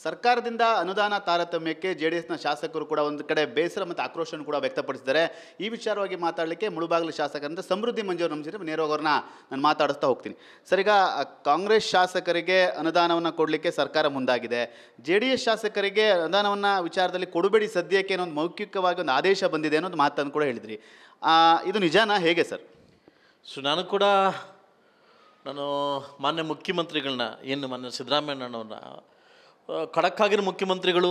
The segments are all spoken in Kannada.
ಸರ್ಕಾರದಿಂದ ಅನುದಾನ ತಾರತಮ್ಯಕ್ಕೆ ಜೆಡಿಎಸ್ನ ಶಾಸಕರು ಕೂಡ ಒಂದು ಕಡೆ ಬೇಸರ ಮತ್ತು ಆಕ್ರೋಶವನ್ನು ಕೂಡ ವ್ಯಕ್ತಪಡಿಸಿದ್ದಾರೆ. ಈ ವಿಚಾರವಾಗಿ ಮಾತಾಡಲಿಕ್ಕೆ ಮುಳುಬಾಗಿಲು ಶಾಸಕರಿಂದ ಸಮೃದ್ಧಿ ಮಂಜೂರು ನಮ್ಸಿದ್ರೆ ನೇರವಾಗಿ ಅವ್ರನ್ನ ನಾನು ಮಾತಾಡಿಸ್ತಾ ಹೋಗ್ತೀನಿ. ಸರ್, ಈಗ ಕಾಂಗ್ರೆಸ್ ಶಾಸಕರಿಗೆ ಅನುದಾನವನ್ನು ಕೊಡಲಿಕ್ಕೆ ಸರ್ಕಾರ ಮುಂದಾಗಿದೆ. ಜೆಡಿಎಸ್ ಶಾಸಕರಿಗೆ ಅನುದಾನವನ್ನು ವಿಚಾರದಲ್ಲಿ ಕೊಡಬೇಡಿ ಸದ್ಯಕ್ಕೆ ಅನ್ನೊಂದು ಮೌಖಿಕವಾಗಿ ಒಂದು ಆದೇಶ ಬಂದಿದೆ ಅನ್ನೋದು ಮಾತನ್ನು ಕೂಡ ಹೇಳಿದ್ರಿ. ಇದು ನಿಜಾನಾ, ಹೇಗೆ ಸರ್? ನಾನು ಮಾನ್ಯ ಮುಖ್ಯಮಂತ್ರಿಗಳನ್ನ ಮಾನ್ಯ ಸಿದ್ದರಾಮಯ್ಯನವ್ರನ್ನ ಖಡಕ್ಕಾಗಿರೋ ಮುಖ್ಯಮಂತ್ರಿಗಳು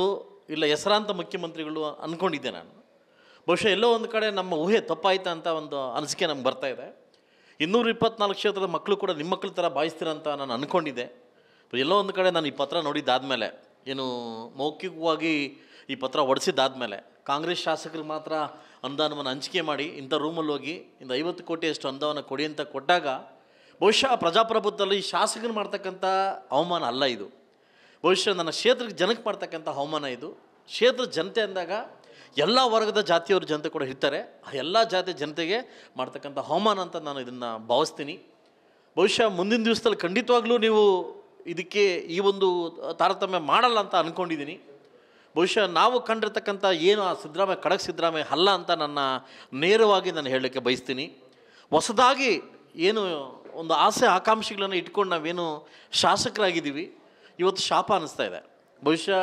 ಇಲ್ಲ ಹೆಸರಾಂತ ಮುಖ್ಯಮಂತ್ರಿಗಳು ಅಂದ್ಕೊಂಡಿದ್ದೆ ನಾನು. ಬಹುಶಃ ಎಲ್ಲೋ ಒಂದು ಕಡೆ ನಮ್ಮ ಊಹೆ ತಪ್ಪಾಯ್ತಾ ಅಂತ ಒಂದು ಅನಿಸಿಕೆ ನಮ್ಗೆ ಬರ್ತಾಯಿದೆ. 224 ಕ್ಷೇತ್ರದ ಮಕ್ಕಳು ಕೂಡ ನಿಮ್ಮ ಮಕ್ಕಳ ಥರ ಭಾವಿಸ್ತೀರ ಅಂತ ನಾನು ಅಂದ್ಕೊಂಡಿದ್ದೆ. ಎಲ್ಲೋ ಒಂದು ಕಡೆ ನಾನು ಈ ಪತ್ರ ನೋಡಿದ್ದಾದಮೇಲೆ, ಮೌಖಿಕವಾಗಿ ಈ ಪತ್ರ ಹೊಡೆಸಿದ್ದಾದಮೇಲೆ, ಕಾಂಗ್ರೆಸ್ ಶಾಸಕರಿಗೆ ಮಾತ್ರ ಅನುದಾನವನ್ನು ಹಂಚಿಕೆ ಮಾಡಿ ಇಂಥ ರೂಮಲ್ಲಿ ಹೋಗಿ 50 ಕೋಟಿಯಷ್ಟು ಅನುದಾನ ಕೊಡಿ ಅಂತ ಕೊಟ್ಟಾಗ ಬಹುಶಃ ಪ್ರಜಾಪ್ರಭುತ್ವದಲ್ಲಿ ಶಾಸಕರು ಮಾಡ್ತಕ್ಕಂಥ ಅವಮಾನ ಅಲ್ಲ ಇದು. ಬಹುಶಃ ನನ್ನ ಕ್ಷೇತ್ರಕ್ಕೆ ಜನಕ್ಕೆ ಮಾಡ್ತಕ್ಕಂಥ ಅವಮಾನ ಇದು. ಕ್ಷೇತ್ರದ ಜನತೆ ಅಂದಾಗ ಎಲ್ಲ ವರ್ಗದ ಜಾತಿಯವ್ರ ಜನತೆ ಕೂಡ ಇರ್ತಾರೆ. ಆ ಎಲ್ಲ ಜಾತಿಯ ಜನತೆಗೆ ಮಾಡ್ತಕ್ಕಂಥ ಅವಮಾನ ಅಂತ ನಾನು ಇದನ್ನು ಭಾವಿಸ್ತೀನಿ. ಬಹುಶಃ ಮುಂದಿನ ದಿವಸದಲ್ಲಿ ಖಂಡಿತವಾಗ್ಲೂ ನೀವು ಇದಕ್ಕೆ ಈ ಒಂದು ತಾರತಮ್ಯ ಮಾಡಲ್ಲ ಅಂತ ಅಂದ್ಕೊಂಡಿದ್ದೀನಿ. ಬಹುಶಃ ನಾವು ಕಂಡಿರ್ತಕ್ಕಂಥ ಏನು ಆ ಖಡಕ್ ಸಿದ್ದರಾಮಯ್ಯ ಅಲ್ಲ ಅಂತ ನೇರವಾಗಿ ನಾನು ಹೇಳಲಿಕ್ಕೆ ಬಯಸ್ತೀನಿ. ಹೊಸದಾಗಿ ಏನು ಒಂದು ಆಸೆ ಆಕಾಂಕ್ಷೆಗಳನ್ನು ಇಟ್ಕೊಂಡು ನಾವೇನು ಶಾಸಕರಾಗಿದ್ದೀವಿ, ಇವತ್ತು ಶಾಪ ಅನ್ನಿಸ್ತಾ ಇದೆ. ಬಹುಶಃ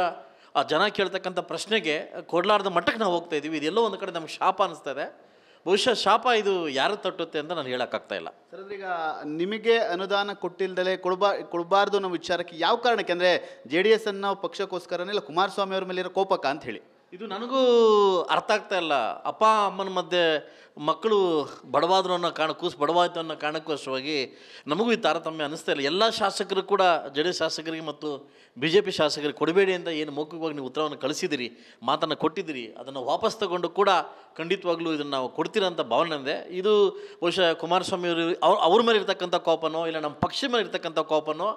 ಆ ಜನ ಕೇಳ್ತಕ್ಕಂಥ ಪ್ರಶ್ನೆಗೆ ಕೊಡಲಾರ್ದ ಮಟ್ಟಕ್ಕೆ ನಾವು ಹೋಗ್ತಾ ಇದ್ದೀವಿ. ಇದೆಲ್ಲೋ ಒಂದು ಕಡೆ ನಮ್ಗೆ ಶಾಪ ಅನ್ನಿಸ್ತಾ ಇದೆ. ಬಹುಶಃ ಶಾಪ ಇದು ಯಾರು ತಟ್ಟುತ್ತೆ ಅಂತ ನಾನು ಹೇಳೋಕ್ಕಾಗ್ತಾ ಇಲ್ಲ. ಸರ್, ಈಗ ನಿಮಗೆ ಅನುದಾನ ಕೊಟ್ಟಿಲ್ದಲೇ ಕೊಡಬಾರ್ದು ಅನ್ನೋ ವಿಚಾರಕ್ಕೆ ಯಾವ ಕಾರಣಕ್ಕೆ? ಅಂದರೆ JDS ಅನ್ನೋ ಪಕ್ಷಕ್ಕೋಸ್ಕರನೇ ಇಲ್ಲ ಕುಮಾರಸ್ವಾಮಿ ಅವ್ರ ಮೇಲಿರೋ ಕೋಪಕ್ಕ ಅಂತ ಹೇಳಿ ಇದು ನನಗೂ ಅರ್ಥ ಆಗ್ತಾ ಇಲ್ಲ. ಅಪ್ಪ ಅಮ್ಮನ ಮಧ್ಯೆ ಮಕ್ಕಳು ಬಡವಾದ್ರು ಅನ್ನೋ ಕೂಸು ಬಡವಾಯ್ತು ಅನ್ನೋ ಕಾರಣಕ್ಕೋಸ್ಕರವಾಗಿ ನಮಗೂ ಈ ತಾರತಮ್ಯ ಅನ್ನಿಸ್ತಾ ಇಲ್ಲ. ಎಲ್ಲ ಶಾಸಕರು ಕೂಡ JDS ಶಾಸಕರಿಗೆ ಮತ್ತು BJP ಶಾಸಕರಿಗೆ ಕೊಡಬೇಡಿ ಅಂತ ಏನು ಮೌಖಿಕವಾಗಿ ನೀವು ಉತ್ತರವನ್ನು ಕಳಿಸಿದಿರಿ, ಮಾತನ್ನು ಕೊಟ್ಟಿದ್ದೀರಿ, ಅದನ್ನು ವಾಪಸ್ ತಗೊಂಡು ಕೂಡ ಖಂಡಿತವಾಗ್ಲೂ ಇದನ್ನು ನಾವು ಕೊಡ್ತೀರ ಅಂತ ಭಾವನೆ ಇದೆ. ಇದು ಬಹುಶಃ ಕುಮಾರಸ್ವಾಮಿ ಅವ್ರ ಮೇಲೆ ಇರ್ತಕ್ಕಂಥ ಕೋಪನೋ ಇಲ್ಲ ನಮ್ಮ ಪಕ್ಷದ ಮೇಲೆ ಇರ್ತಕ್ಕಂಥ ಕೋಪನೋ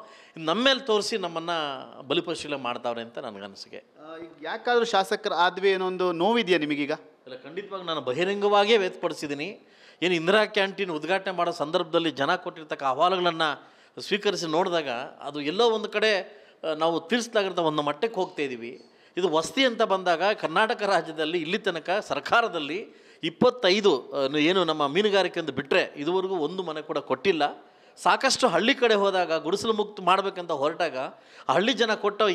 ನಮ್ಮ ಮೇಲೆ ತೋರಿಸಿ ನಮ್ಮನ್ನು ಬಲಿಪಶೀಲ ಮಾಡ್ತಾವ್ರೆ ಅಂತ ನನಗನ್ಸಿಕೆ. ಯಾಕಾದರೂ ಶಾಸಕರ ಆದ್ವಿ ಏನೋ ಒಂದು ನೋವಿದೆಯಾ ನಿಮಗೀಗ? ಇಲ್ಲ, ಖಂಡಿತವಾಗಿ ನಾನು ಬಹಿರಂಗವಾಗಿಯೇ ವ್ಯಕ್ತಪಡಿಸಿದ್ದೀನಿ. ಇಂದಿರಾ ಕ್ಯಾಂಟೀನ್ ಉದ್ಘಾಟನೆ ಮಾಡೋ ಸಂದರ್ಭದಲ್ಲಿ ಜನ ಕೊಟ್ಟಿರ್ತಕ್ಕ ಅಹವಾಲುಗಳನ್ನು ಸ್ವೀಕರಿಸಿ ನೋಡಿದಾಗ ಅದು ಎಲ್ಲೋ ಒಂದು ಕಡೆ ನಾವು ತೀರಿಸಲಾಗಿರೋ ಒಂದು ಮಟ್ಟಕ್ಕೆ ಹೋಗ್ತಾ ಇದ್ದೀವಿ. ಇದು ವಸತಿ ಅಂತ ಬಂದಾಗ ಕರ್ನಾಟಕ ರಾಜ್ಯದಲ್ಲಿ ಇಲ್ಲಿ ತನಕ ಸರ್ಕಾರದಲ್ಲಿ 25 ಏನು ನಮ್ಮ ಮೀನುಗಾರಿಕೆ ಅಂತ ಬಿಟ್ಟರೆ ಇದುವರೆಗೂ ಒಂದು ಮನೆ ಕೂಡ ಕೊಟ್ಟಿಲ್ಲ. ಸಾಕಷ್ಟು ಹಳ್ಳಿ ಕಡೆ ಹೋದಾಗ ಗುಡಿಸಲು ಮುಕ್ತ ಮಾಡಬೇಕಂತ ಹೊರಟಾಗ ಆ ಹಳ್ಳಿ ಜನ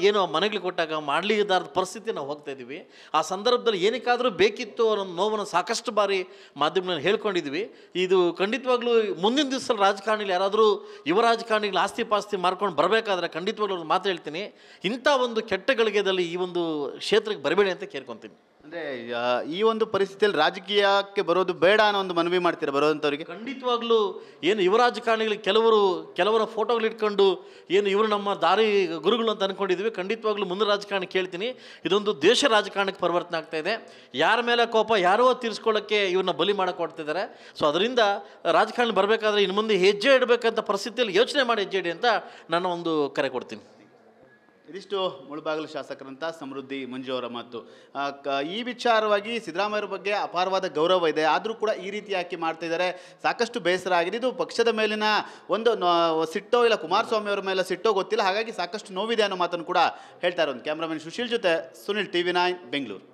ಏನೋ ಮನೆಗಳು ಕೊಟ್ಟಾಗ ಮಾಡಲಿದ್ದಾರದ ಪರಿಸ್ಥಿತಿ ನಾವು ಹೋಗ್ತಾ ಇದ್ದೀವಿ. ಆ ಸಂದರ್ಭದಲ್ಲಿ ಏನಕ್ಕಾದರೂ ಬೇಕಿತ್ತು ಅನ್ನೋ ನೋವನ್ನು ಸಾಕಷ್ಟು ಬಾರಿ ಮಾಧ್ಯಮದಲ್ಲಿ ಹೇಳ್ಕೊಂಡಿದ್ವಿ. ಇದು ಖಂಡಿತವಾಗ್ಲೂ ಮುಂದಿನ ದಿವಸದಲ್ಲಿ ರಾಜಕಾರಣಿಗಳು ಯಾರಾದರೂ ಯುವ ರಾಜಕಾರಣಿಗಳು ಆಸ್ತಿ ಪಾಸ್ತಿ ಮಾರ್ಕೊಂಡು ಬರಬೇಕಾದ್ರೆ ಖಂಡಿತವಾಗ್ಲೂ ಅವ್ರು ಮಾತು ಹೇಳ್ತೀನಿ, ಇಂಥ ಒಂದು ಕೆಟ್ಟ ಗಳಿಗೆದಲ್ಲಿ ಈ ಒಂದು ಕ್ಷೇತ್ರಕ್ಕೆ ಬರಬೇಡಿ ಅಂತ ಕೇಳ್ಕೊತೀನಿ. ಅಂದರೆ ಈ ಒಂದು ಪರಿಸ್ಥಿತಿಯಲ್ಲಿ ರಾಜಕೀಯಕ್ಕೆ ಬರೋದು ಬೇಡ ಅನ್ನೋ ಒಂದು ಮನವಿ ಮಾಡ್ತೀರಾ ಬರೋದಂಥವ್ರಿಗೆ? ಖಂಡಿತವಾಗ್ಲೂ ಯುವ ರಾಜಕಾರಣಿಗಳಿಗೆ ಕೆಲವರ ಫೋಟೋಗಳು ಇಟ್ಕೊಂಡು ಇವರು ನಮ್ಮ ದಾರಿ ಗುರುಗಳು ಅಂತ ಅಂದ್ಕೊಂಡಿದ್ವಿ. ಖಂಡಿತವಾಗ್ಲೂ ಮುಂದೆ ರಾಜಕಾರಣ ಕೇಳ್ತೀನಿ, ಇದೊಂದು ದೇಶ ರಾಜಕಾರಣಕ್ಕೆ ಪರಿವರ್ತನೆ ಆಗ್ತಾ ಇದೆ. ಯಾರ ಮೇಲೆ ಕೋಪ ಯಾರೋ ತೀರಿಸ್ಕೊಳ್ಳೋಕ್ಕೆ ಇವ್ರನ್ನ ಬಲಿ ಮಾಡಕ್ಕೆ ಹೊಡ್ತಿದ್ದಾರೆ. ಸೊ ಅದರಿಂದ ರಾಜಕಾರಣ ಬರಬೇಕಾದ್ರೆ ಇನ್ನು ಮುಂದೆ ಹೆಜ್ಜೆ ಇಡಬೇಕಂತ ಪರಿಸ್ಥಿತಿಯಲ್ಲಿ ಯೋಚನೆ ಮಾಡಿ ಹೆಜ್ಜೆ ಇಡಿ ಅಂತ ನಾನು ಒಂದು ಕರೆ ಕೊಡ್ತೀನಿ. ಇದಿಷ್ಟು ಮುಳುಬಾಗಿಲು ಶಾಸಕರಂತ ಸಮೃದ್ಧಿ ಮಂಜು ಅವರ ಮಾತು. ಈ ವಿಚಾರವಾಗಿ ಸಿದ್ದರಾಮಯ್ಯರ ಬಗ್ಗೆ ಅಪಾರವಾದ ಗೌರವ ಇದೆ, ಆದರೂ ಕೂಡ ಈ ರೀತಿ ಯಾಕೆ ಮಾಡ್ತಾ ಇದ್ದಾರೆ, ಸಾಕಷ್ಟು ಬೇಸರ ಆಗಿದೆ. ಇದು ಪಕ್ಷದ ಮೇಲಿನ ಒಂದು ಸಿಟ್ಟೋ ಇಲ್ಲ ಕುಮಾರಸ್ವಾಮಿ ಅವರ ಮೇಲೆ ಸಿಟ್ಟೋ ಗೊತ್ತಿಲ್ಲ, ಹಾಗಾಗಿ ಸಾಕಷ್ಟು ನೋವಿದೆ ಅನ್ನೋ ಮಾತನ್ನು ಕೂಡ ಹೇಳ್ತಾರೆ. ಒಂದು ಕ್ಯಾಮ್ರಾಮನ್ ಸುಶೀಲ್ ಜೊತೆ ಸುನಿಲ್, TV9 ಬೆಂಗಳೂರು.